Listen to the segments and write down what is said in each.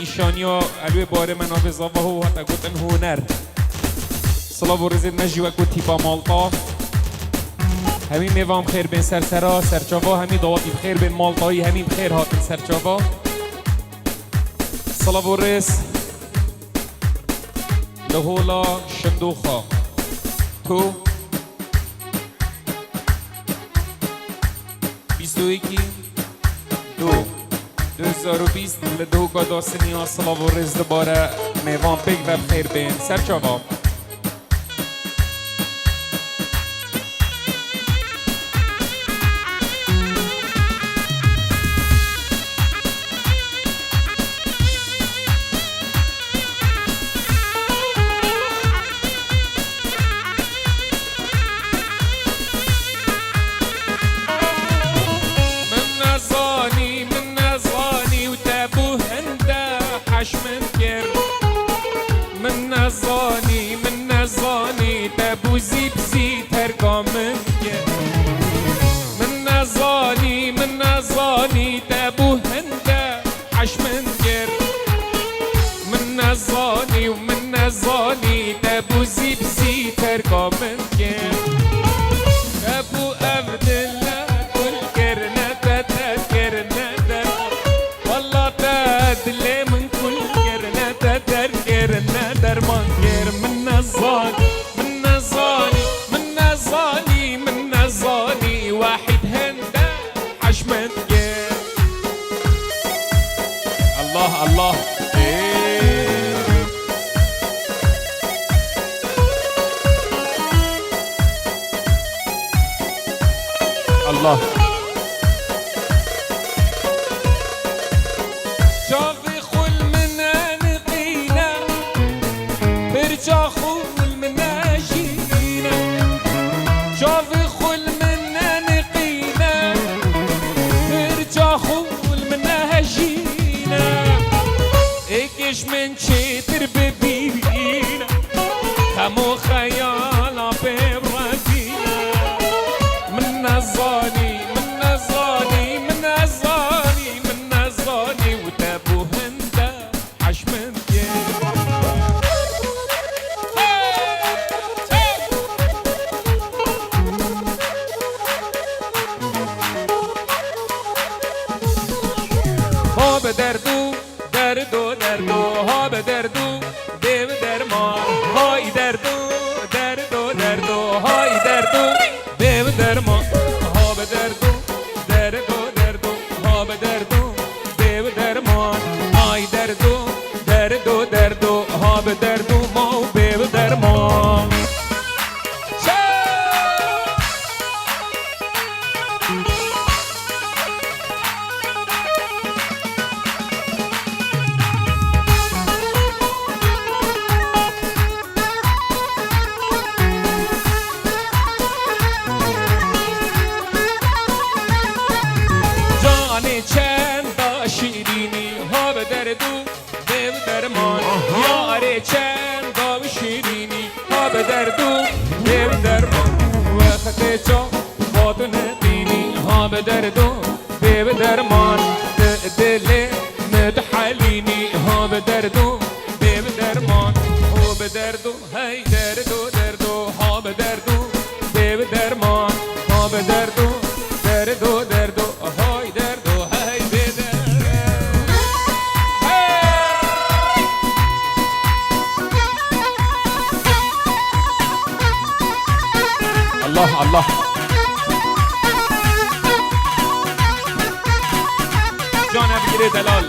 نیشانیا الوی باره من آفزاوه هو حتی گوتن هونر صلاة و رزید مجی و گوتی با مالطا همین میوام خیر بین سرسرا سرچاوا همین دواتی بخیر بین مالطایی همین بخیر هاتن سرچاوا صلاة و رز لهولا شندوخا تو 21 دو 2020 لدو گادا سنیا صلاة و رز دوباره میوان بگ و بخیر بین سرچاوا من نزانی تبوزی بزی ترگامن من نزانی تبو هنده حشمن گر من نزانی تبوزی بزی ترگامن گر ابو عبدالله کل گرنه تذكرنا در والله تدلي من كل گرنه تذكرنا در من گر من نزاني واحد هنده حشمت گر الله الله الله شافي خل من نقينا برجع خل من جينا شافي خل من نقينا برجع خل من جينا ايش من شتر ببينا همو خيال ببرقينا من نزاني وتابو هندا حشمن ها به دردو ها به دردو دیو درمان های دردو های دردو دیو درمان ها به دردو ها به دردو دیو درمان های دردو ها به دردو ما دیو درمان چند داو شیرینی ها به دردو دیو درمان وقت چا بادو ندینی ها به دردو دیو درمان دل مدحلینی ها به دردو دیو درمان ها به دردو هی دردو ها به دردو دیو درمان ها به دردو های دردو هی الله الله جانم گیره دلال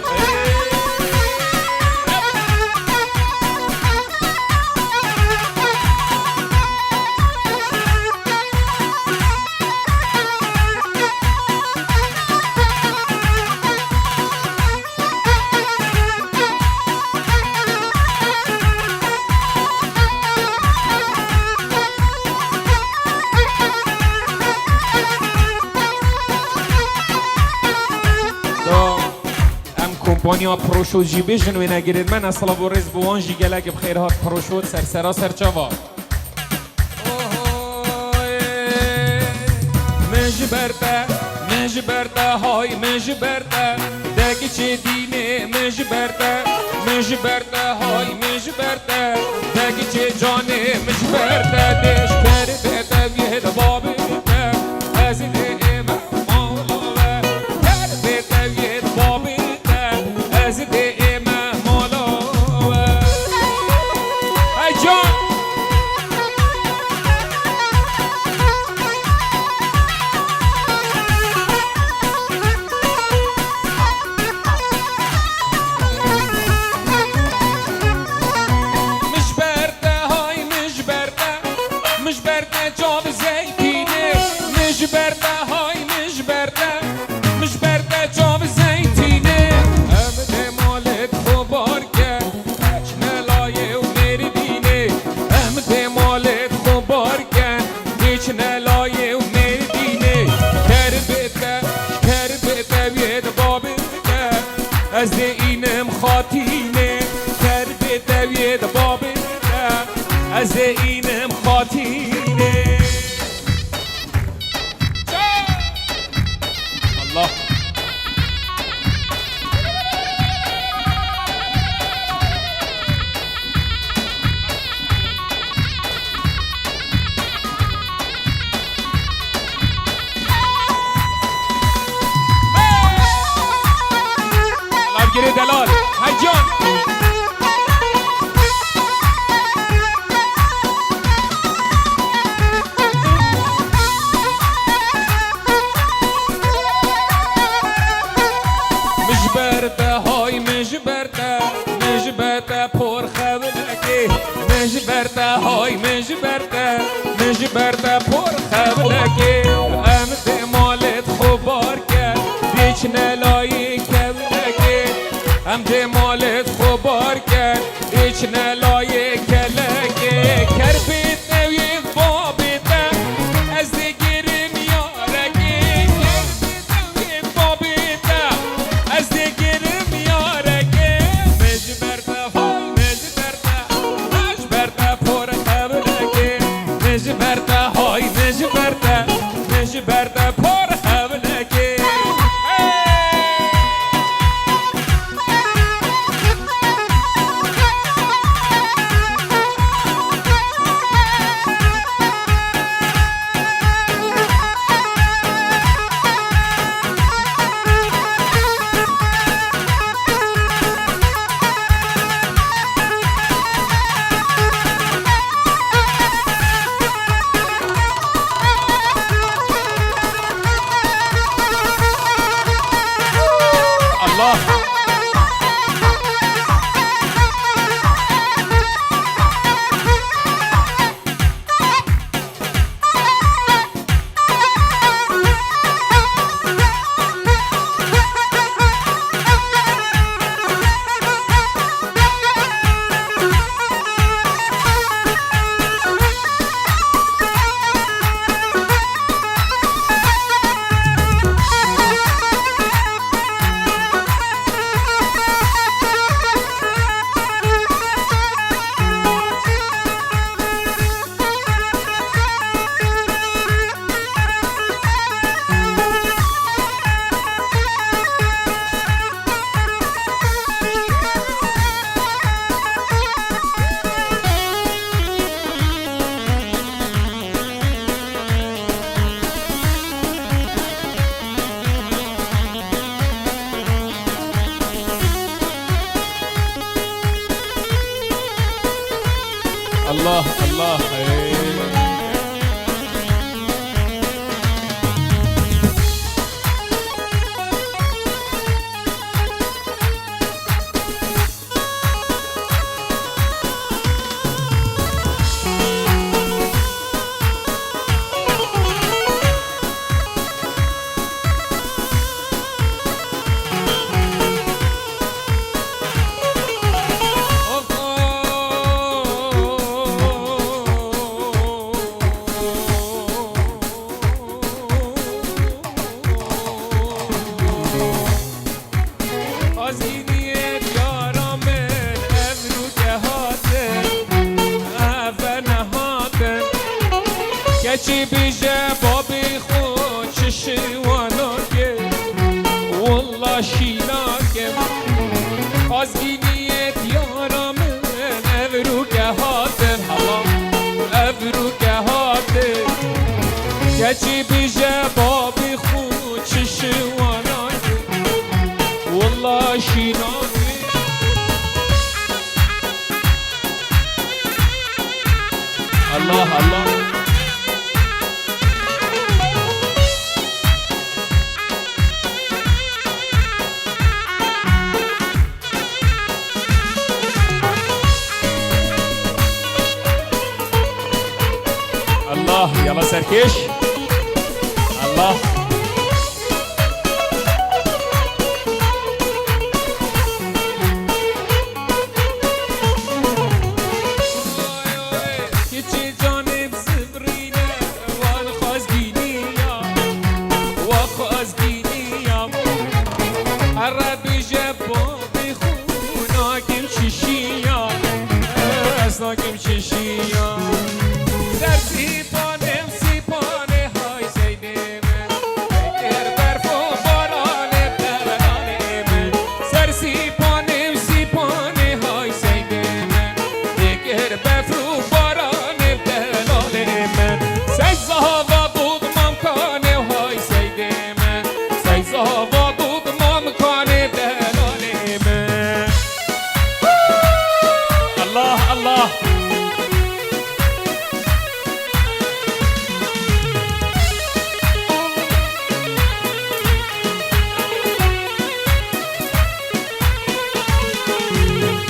کمپانیا پروشو جیبه جنوی نگیرید من اصلا و رز بوان جی گلک بخیر هات پروشو سرسرا سرچاوا مجبرده های مجبرده دگی چه دینه مجبرده مجبرده های مجبرده دگی چه جانه مجبرده دش کرده دوید بابیده از دیم مولاوه کرده دوید بابیده از دیم مولاوه ای جان مجبرده جاب زیتینه مجبرده های مجبرده جاب زیتینه امده مالت خوبار کرد اچنه لایه و مردینه امده مالت خوبار کرد اچنه لایه و مردینه کربته وید بابیده از اینم خاطینه کربته وید بابیده از اینم خاطینه الله الله گیره دلال های جان مجبرده پر خبلگی مجبرده های مجبرده پر خبلگی امده مالت خوبار کرد دیچ نلایی کبلگی امده مالت خوبار کرد دیچ نلایی کلگی کربید نوید بابیده از دیگرم یارگی کربید نوید بابیده از دیگرم یارگی مجبرده های مجبرده پر حولگی الله الله الله چی بیجه بابی خود چشواناگه والله شیناگه از گینیت والله شيناني الله الله الله يلا سركش الله Kim şişiya Ser sipane hay seydeme Eğer berfu barane belaneme Ser sipane hay seydeme Eğer berfu barane belaneme Sey zahava budmam kane hay seydeme Sey zahava budmam kane belaneme Allah Allah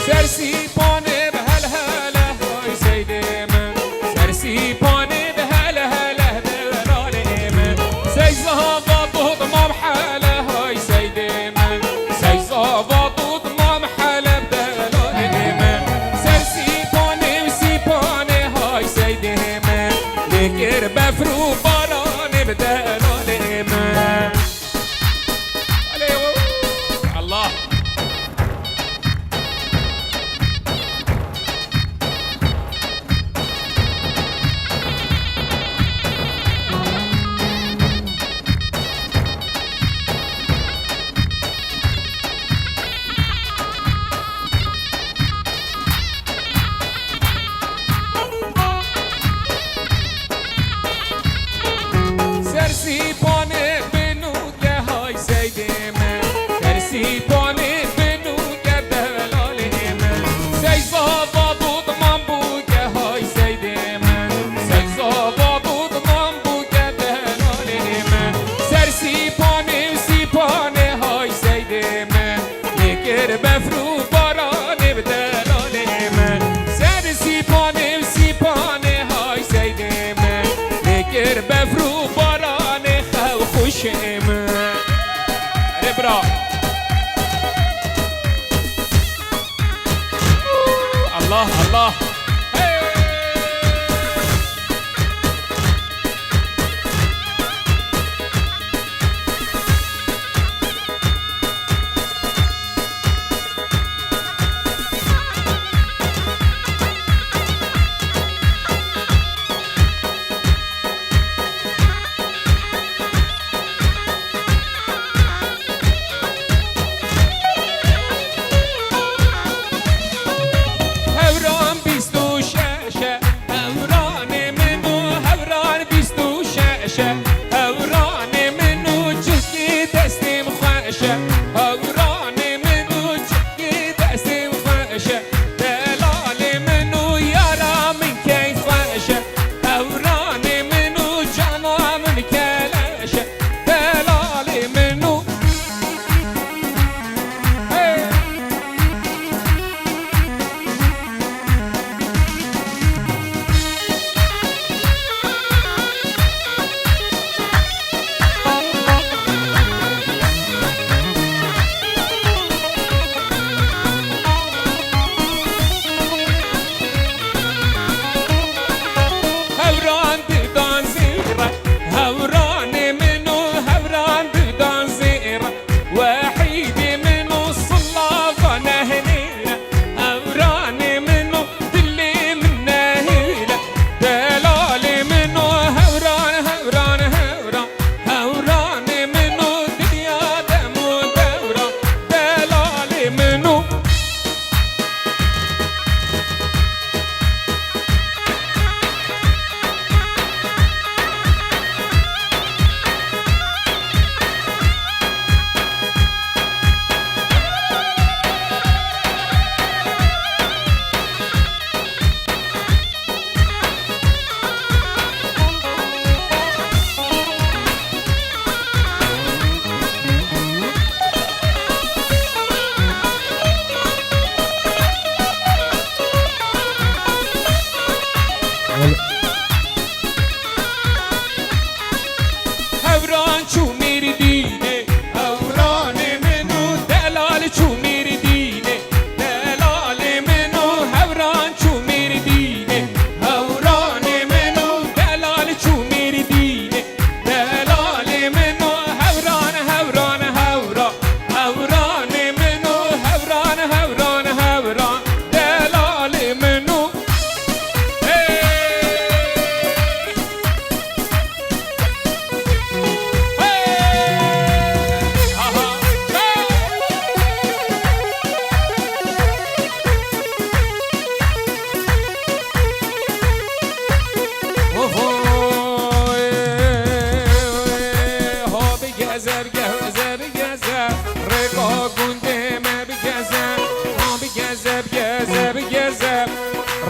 سرسيباني بهالهلا هاي سيديمه سرسيباني بهالهلا دلاليمه سيزهبط ضمام حاله هاي سيديمه سيزهبط ضمام حاله بدلاليمه سرسيباني وسيباني هاي سيديمه لكر بفرو باراني بدلاليمه الله سرسيباني بنوك هاي سيديمه سرسيباني بنوك بهلاليمه سيزابا بود مامبوك هاي سيديمه سيزابا بود مامبوك بهلاليمه سرسيباني وسيباني هاي سيديمه نكر بفرو باراني بدلاليمه سرسيباني وسيباني هاي سيديمه نكر بفرو خوشم ربرا الله الله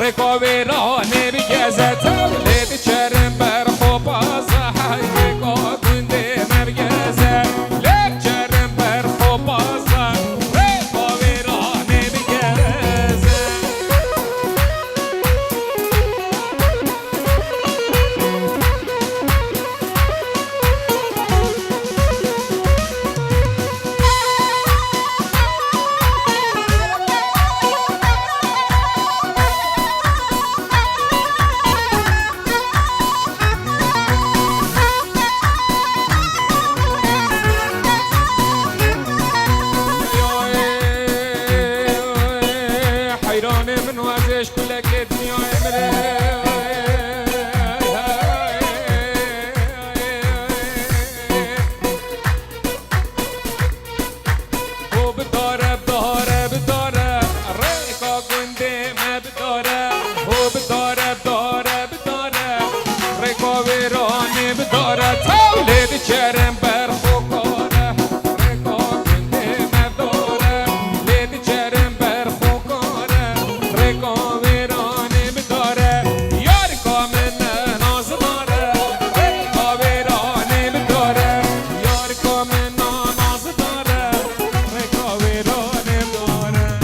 رکاورانه بگزد لید چرم بر خوب آزه رکا گنده مبگزد لید چرم بر خوب آزه رکاورانه بگزد چرم بر خوکاره رکا گنده مداره لید چرم بر خوکاره رکا ویرانه بداره یار کامن ناز داره رکا ویرانه بداره یار کامن ناز داره رکا ویرانه بداره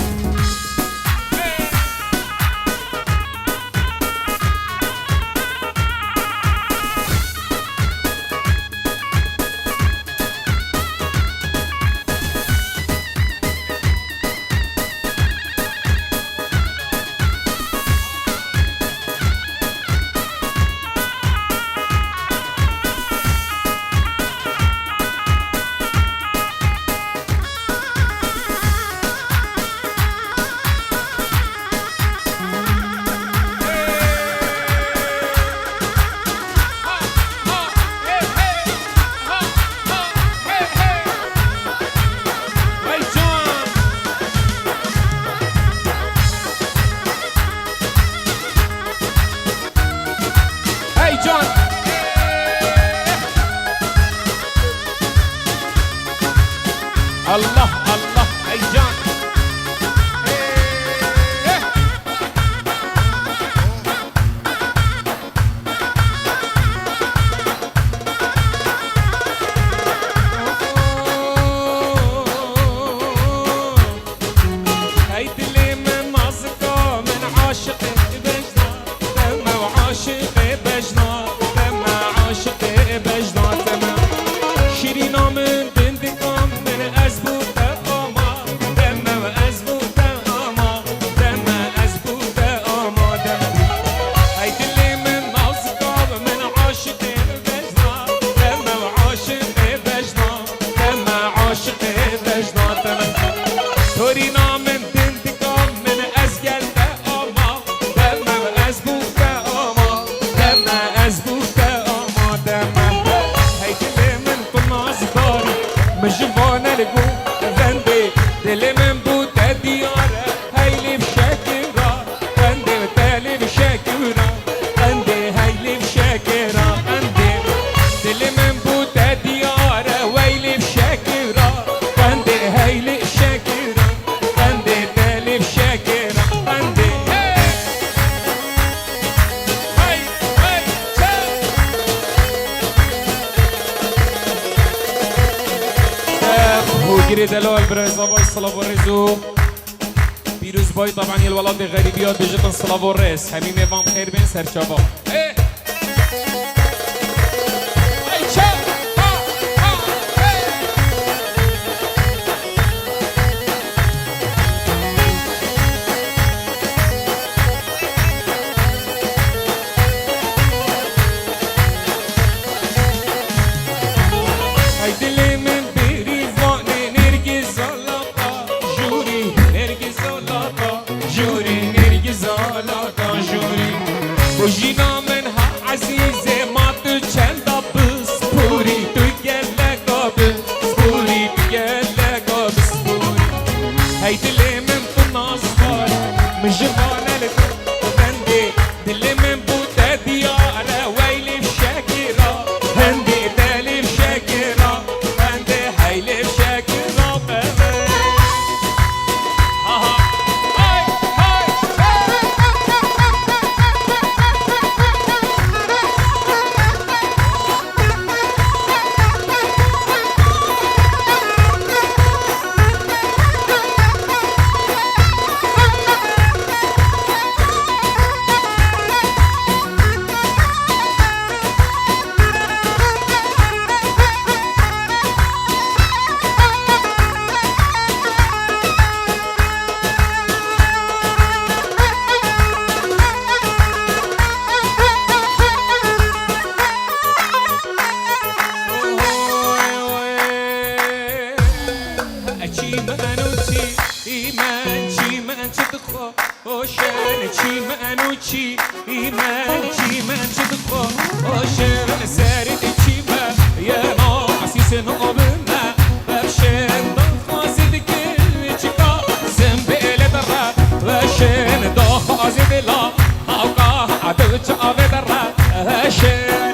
الله الله ای جان ای دلی من نازکا من عاشق بجنا دم عاشق بجنا دم عاشق بجنا دم شیرینا من مجبانه لگو بنده دل من بود دیاره هیلی بشکرا بنده دل بشکرا بنده هیلی بشکرا بنده دل من بود دیاره ویلی بشکرا بنده هیلی بشکرا بنده دل بشکرا بنده گیری دلال برزا بای صلاة و رزو پیروز بای طبعا یه الولاد غریبیات بجتن صلاة و رز همین میوام خیر بین سرچابا وجینا منها عزیزه ما تو چند بس پوری تو گله بس پوری تو گله بس پوری هی دل من تو ناز بار مجبانه لکو بندی دل من بوده دیاره ویلی بشکرا هندی دلی بشکرا بندی هیلی بشکرا ببه ایمان چی من چه خوشن چی منو چی ایمان چی من چه خوشن سرد چی من یه ما عسیس نوبنا بفشن دخوازد که چکا زنبیل درا بفشن دخوازد لا اوقا عدو چاو درا بفشن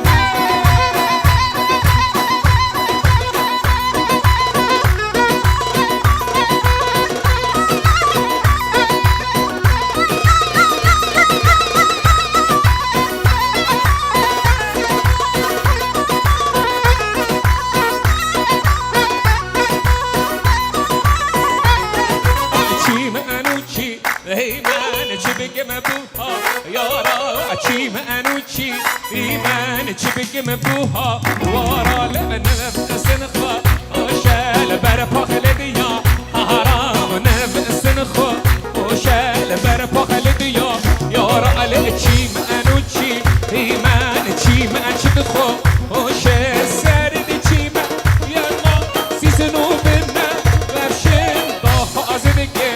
چی منو چی ایمان چی بگم بوها وارا لبنف سنخوا اوشل بر پاخل دیا حرام نف سنخوا اوشل بر پاخل دیا یارا علی چی منو چی ایمان چی من چی بخوا اوشل سرد چی من یما سیسنو بنا برشن داخ آزدگه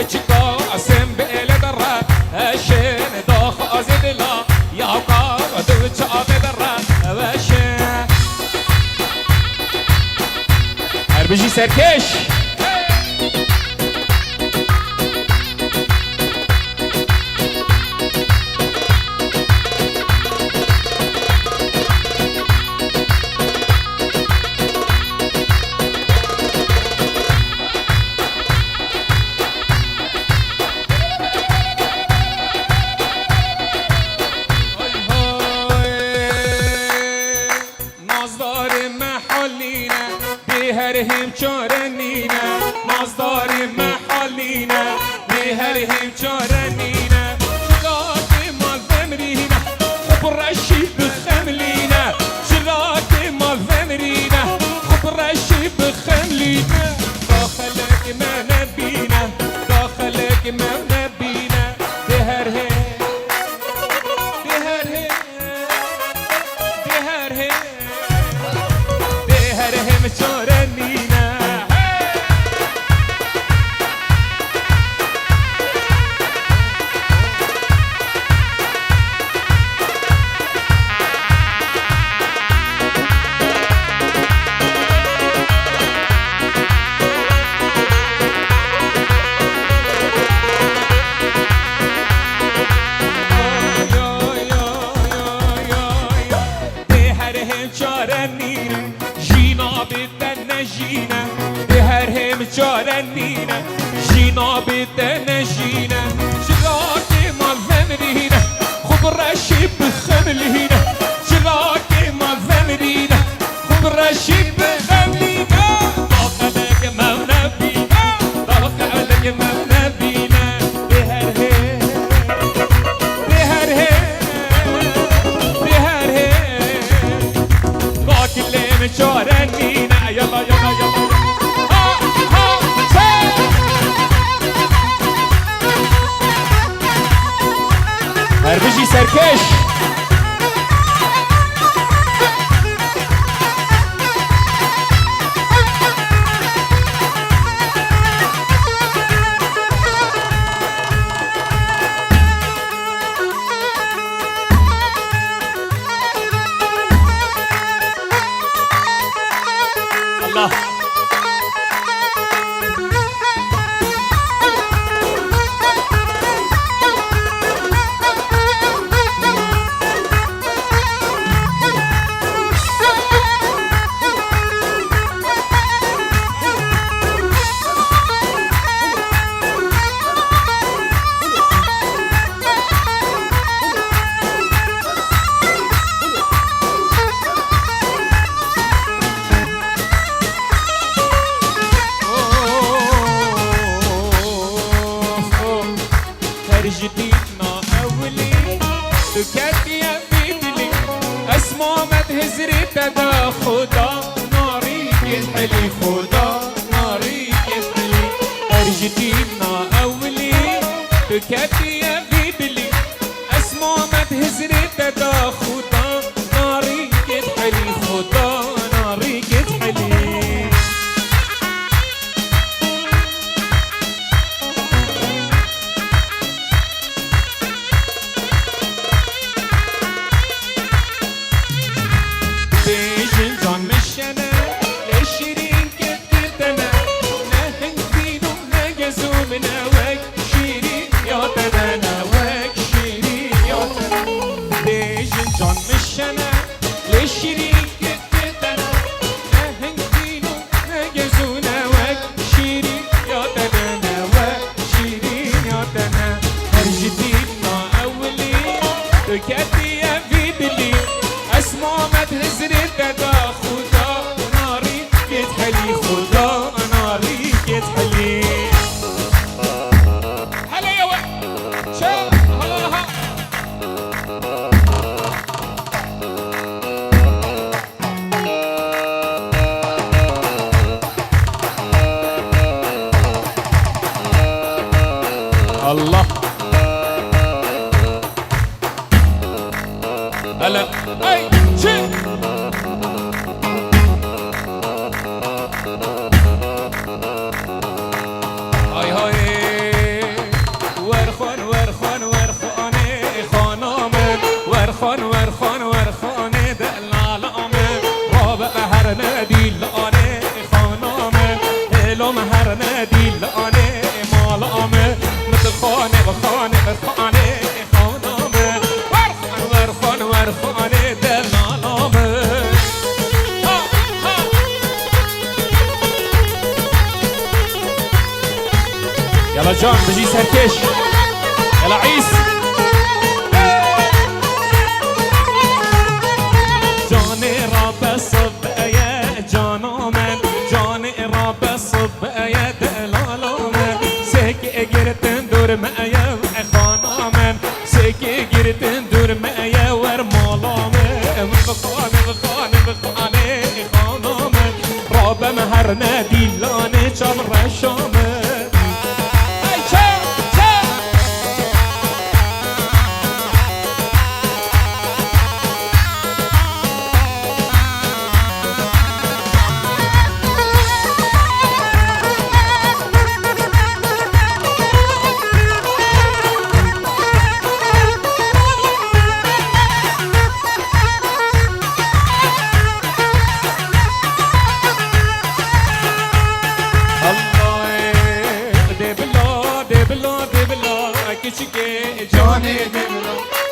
چیکا اسم بیل درا اشن داخ آزدلا يابا ودوش عبدالله وشه هربجي سركش هم چارنینا مازدار محالینا به هم چارنینا شراک مال فمرینا خب رشی بخملینا شراک مال فمرینا خب رشی بخملینا داخلك ما نبينا داخلك ما نبينا بهر هم بهر هم بهر هم چارنینا جارنينا جينا بدنا جينا شراكي مال فمرينا خب رشي بخملينا شراكي مال فمرينا خب رشي بخملينا داخلك ما نبينا داخلك ما نبينا بهرهم باكلين جارنينا يلا يلا يلا هربجي سركش الله جديدنا أولي دكات يا بيدلي أسمع ما تهزري تدا خدا ناري يحلي خدا ناري يحلي جديدنا أولي دكات يا بيدلي أسمع ما تهزري تدا خدا ناري يحلي خدا ناري يحلي نوک شیرین یادنه نوک شیرین یادنه دیجن جان مشنه لشیرین گدنه نهنگ دینو نگزو نوک شیرین یادنه نوک شیرین یادنه هر جدید ما اولی تو کتی افی دلی اسمع مدهزري دادا خدا ناري يتحلي خدا ناري يتحلي هلا يا ولد شا ها الله هلا اي شي هاي هاي ورخان ورخان ورخانه خانامه ورخان ورخان ورخانه دلالامه رابع هر ندی لانه خانامه هلو هر ندی لانه مالامه مثل خانه و خانه و خانه خانامه ورخان ورخان ورخانه دلالامه يلا جان بجي سركش يلا عيس جاني راب صب يا جانا من جاني راب صب يا دلالا من سكي قرتن دور معايا خانا من سكي قرتن دور معايا ورمالا من بخاني بخاني بخاني خانا من راب مهر نادي لاني جام رشامه جاني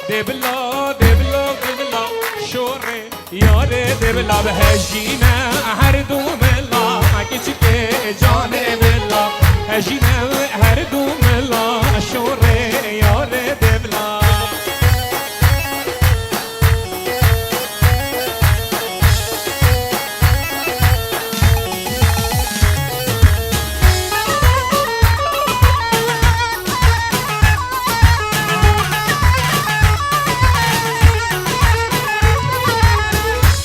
دبلا دبلا دبلا شوري ياري دبلا بهجينا هردوم الله كيشكي جاني بلا هجينا هردوم الله شوري ياري دبلا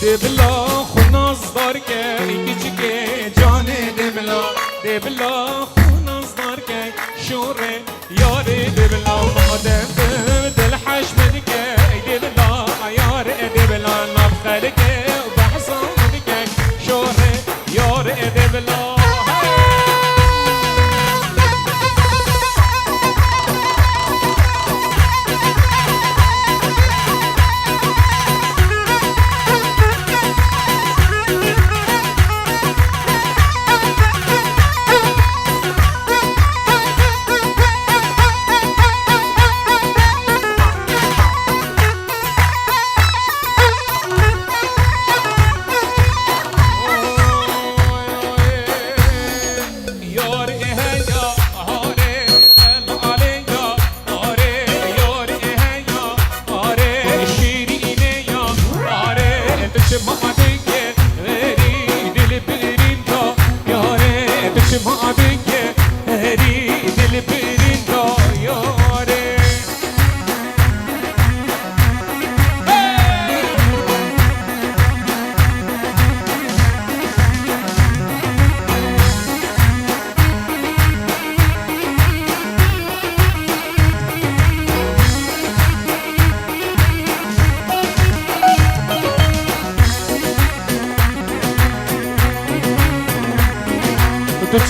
دبلا خوناز دار که کچکه جانه دبلا دبلا خوناز دار که شوره یاره دبلا مادم دل حشم که دبلا یاره دبلا نبخل که بحثان که شوره یاره دبلا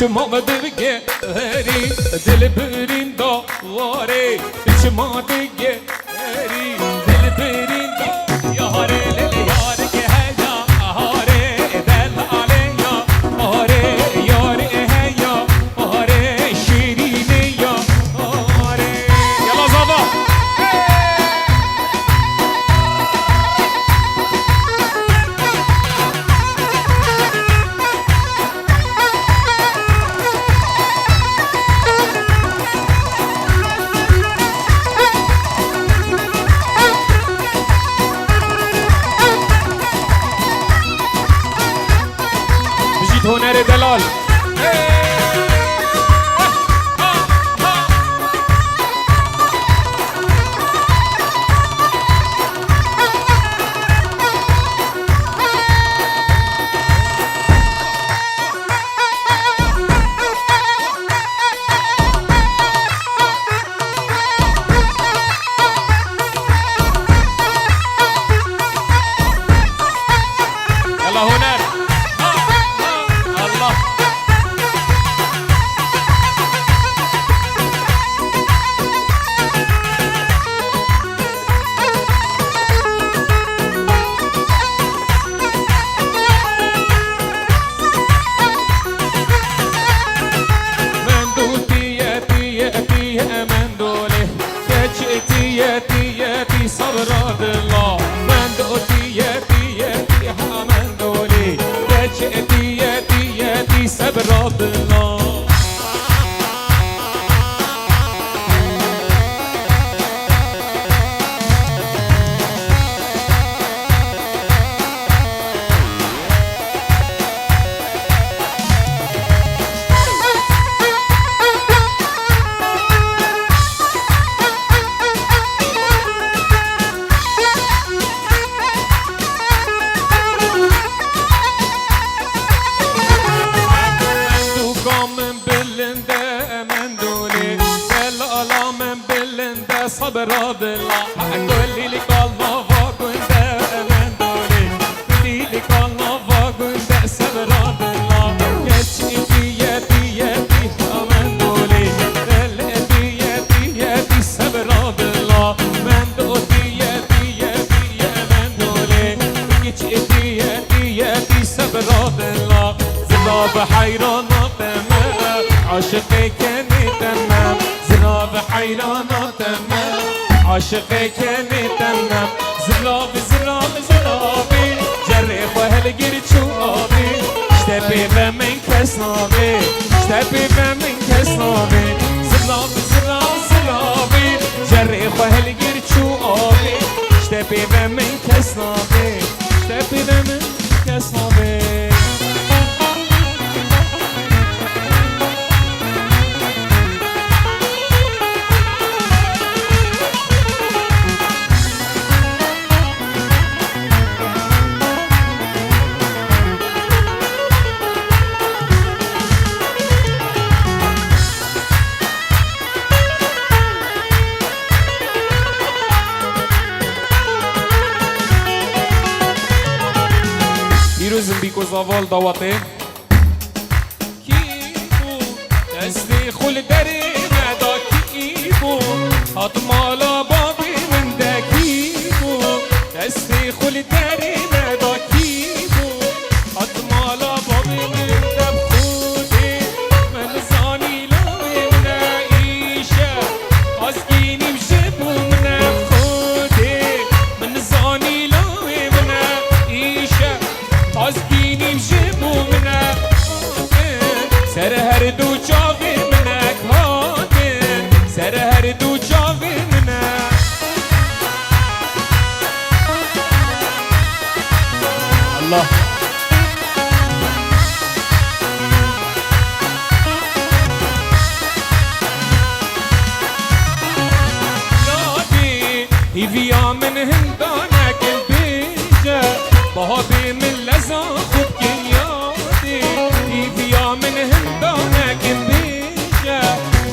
چما دیگه هری دل برین داواره چما دیگه هری دل برین یاره لیل یاره که هیا آره دل آله یا آره یاره هیا آره شیرینه صبر بالله كل لك الله وكنت من دولي كل لك الله وكنت صبر بالله يدي يدي يدي من دولي يدي يدي يدي صبر بالله من دولي يدي يدي من دولي يدي يدي يدي صبر بالله زناب حيرانات من عاشقی کنی تنم زناب حیرانات من عاشقی کنی تنم زنابی زنابی زنابی جری خوهل گیری چو آبی اشتبی به من کس نابی اشتبی به من کس نابی زنابی زنابی زنابی جری خوهل گیری چو آبی اشتبی به من کس نابی اشتبی به من کس نابی پیروزم بیکو زاوال دواته کی بو دستی خل دری مدا کی بو هات مالا بابی من ده کی بو دستی خل دری مدا کی بو هات مالا بابی من ده خودی من زانی لوی من ایشه از گینیم شبو من خودی من زانی لوی من ایشه از گینیم شبو منه سر هر دو چاوی منه کاده سر هر دو چاوی منه الله یادی هیویا من هندانه کل بیجه بابی من لزا خوب کن یادی ایدیا من هندانه کن بیشه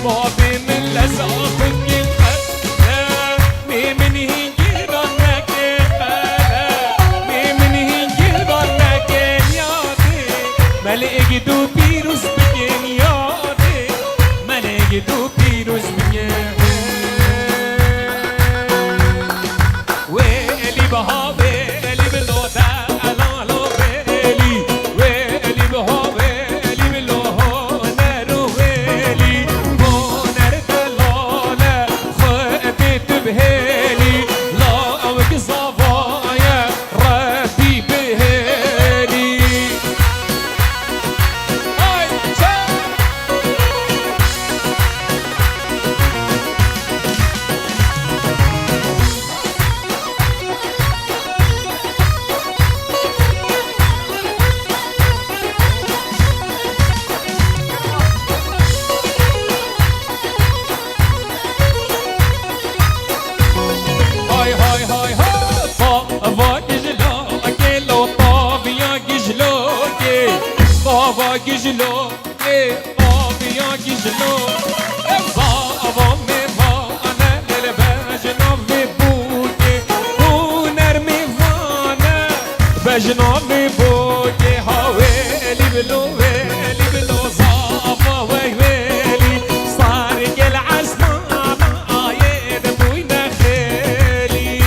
بابی من لزا خوب کن خله می من هنگی دار نکن خله می من هنگی دار نکن یادی ملعگی دو پیروز بگن یادی ملعگی دو پیروز بگن ویلی بها ویلی بلوده بابا گیجلو بابیا گیجلو بابا میوانه دل بجناب بوده هنر میوانه بجناب بوده هاویلی بلو ویلی بلو زافا ویلی صار گل عزمان آید بوی نخیلی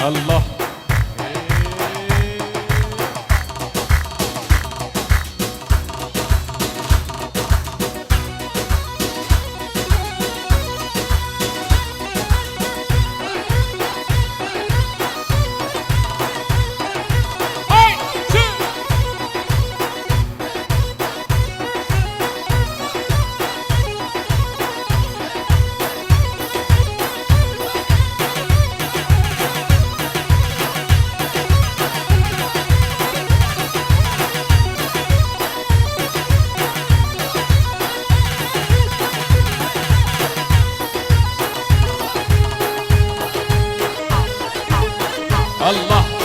الله الله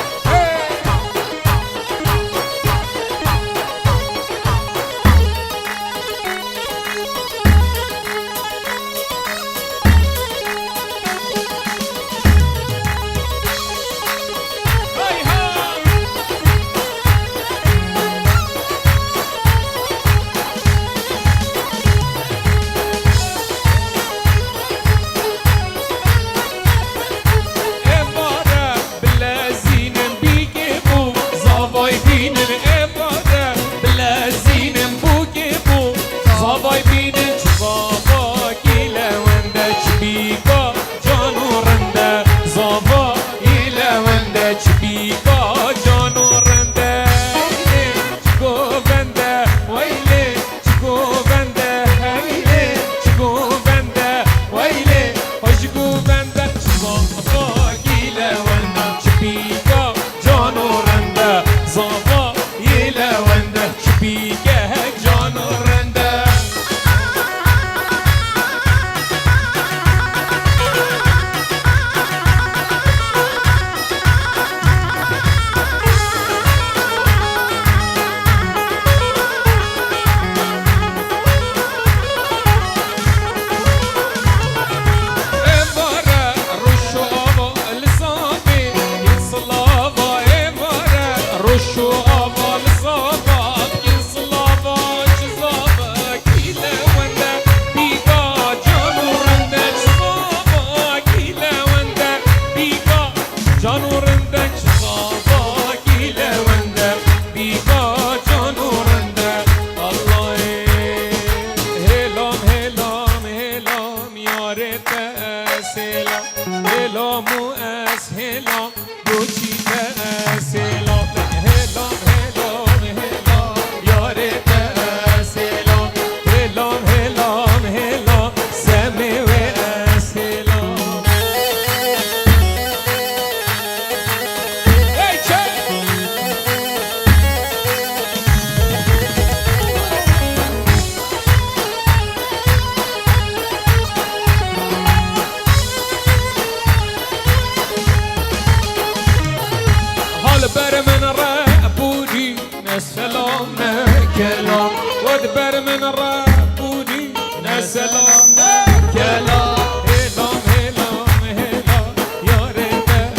بر من ربودی نه سلام نه کلام ودبر من ربودی نه سلام نه کلام هلام هلام هلام یار ده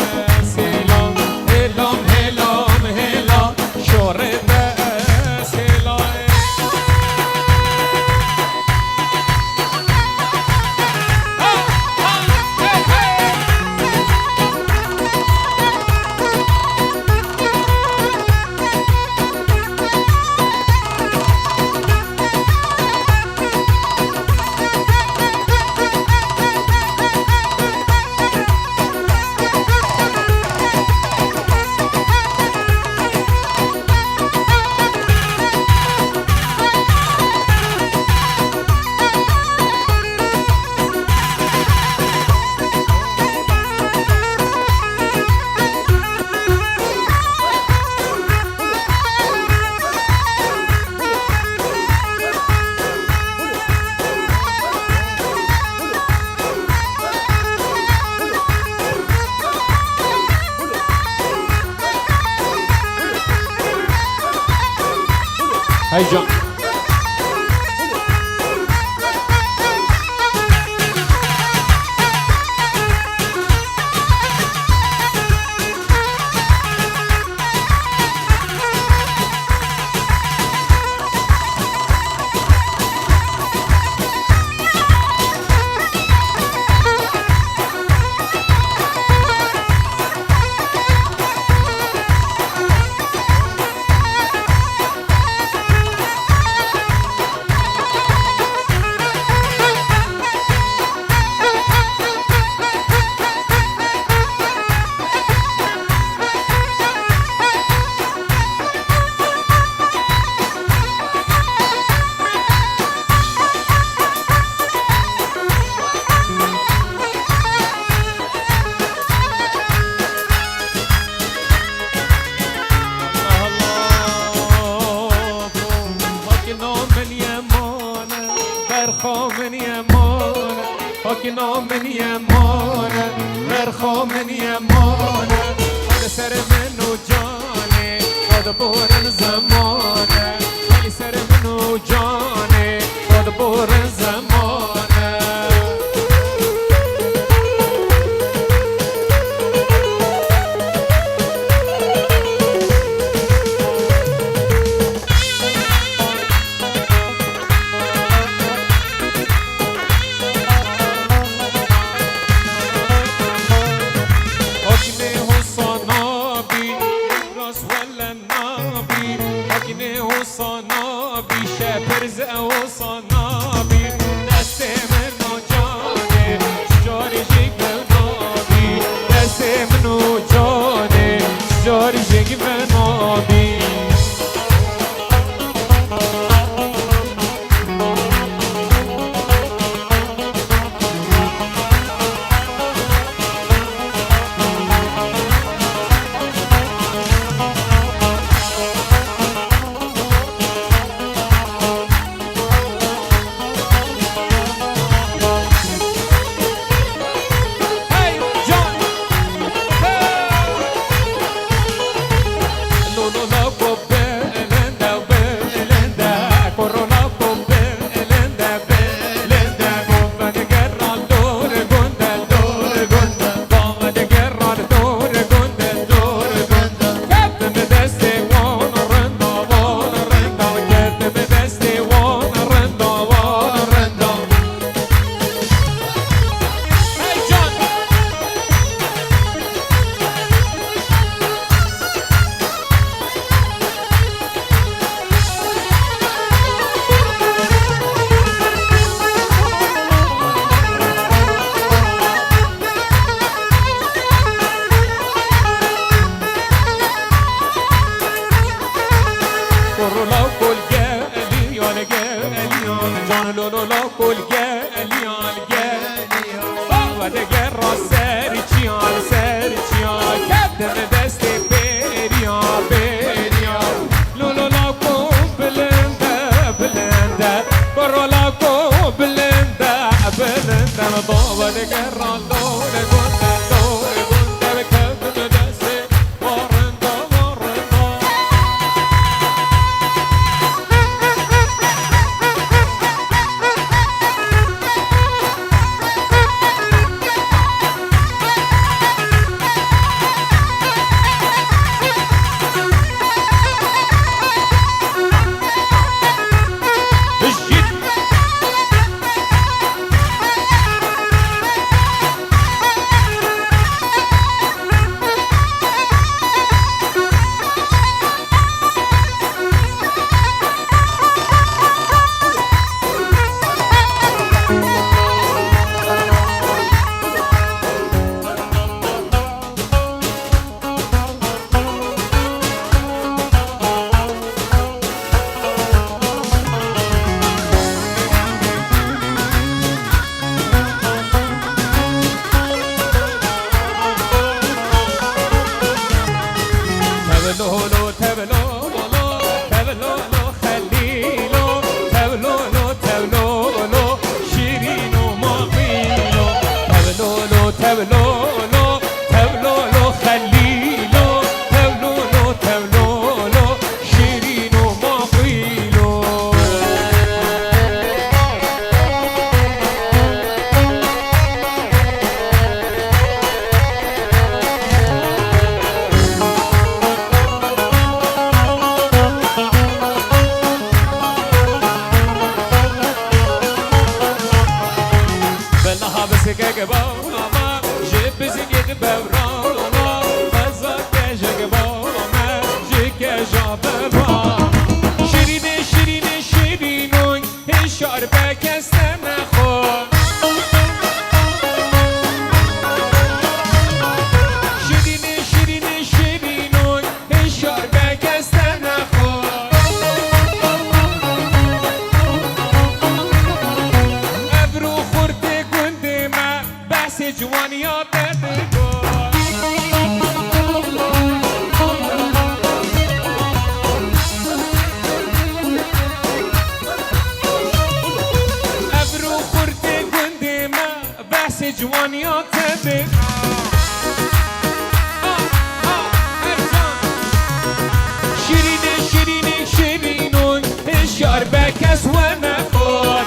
سلام هلام هلام هلام شور ده سلام هيجان تولولو تولولو خليلو تولولو تولولو شيرين وماقيلو بلها بس كجبا جيب زيد بورانا مزاك ججبا جيك جابرا شيرين شيرين شيرينوي الشربك استنخو شيرين شيرين شيرينوي الشربك استنخو ابرو خورتي كنت ما بس جوانيات جوانيات تبقى شيرين شيرين شيرينون الشربك اسوى نفوت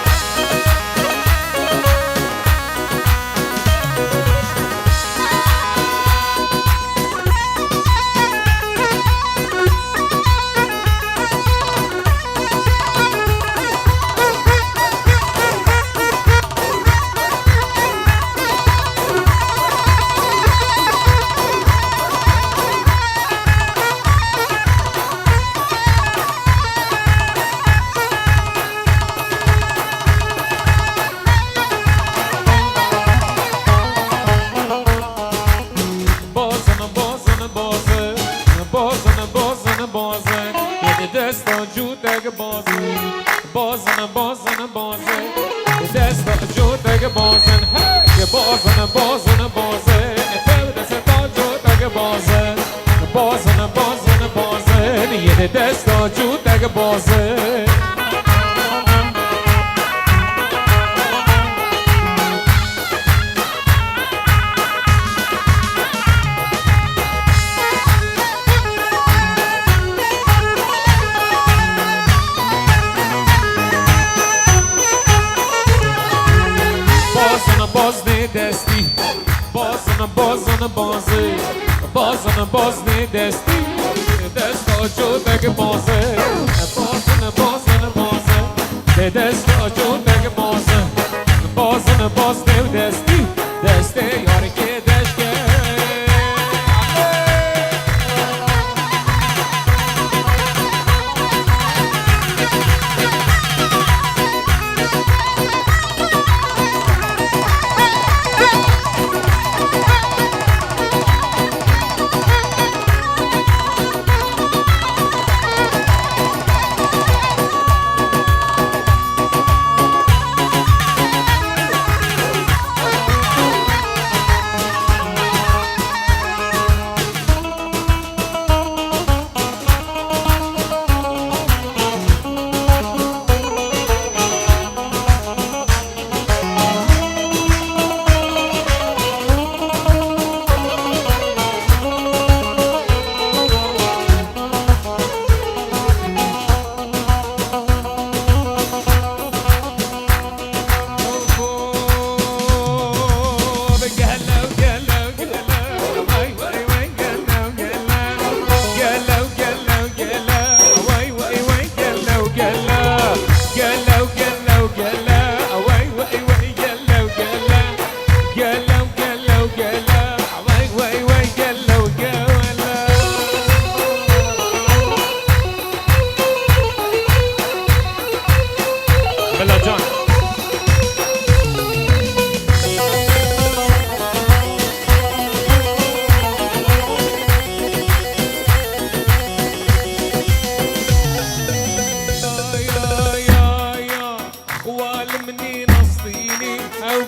دستا جودك بازن بازن بازن بازن دستا جودك بازن هی بازن بازن بازن دستا جودك بازن بازن بازن بازن یه دستا جودك بازن بازن دستی بازن بازن بازه بازن بازن دستی دستا جودک بازه بازن بازن بازه دستا جودک بازه بازن بازن دستی دسته یاری که دشکه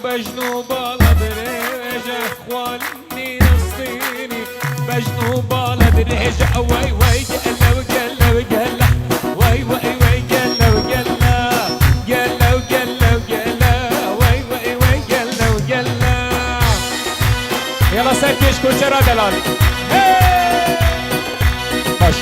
بجنوب بلدريجة اخواني نصيني بجنوب بلدريجة وي وي قلا وقلا وقلا وي وي وي قلا وقلا قلا وقلا وقلا وي وي وي قلا وقلا يلا سر پیش کوچه را دلال باش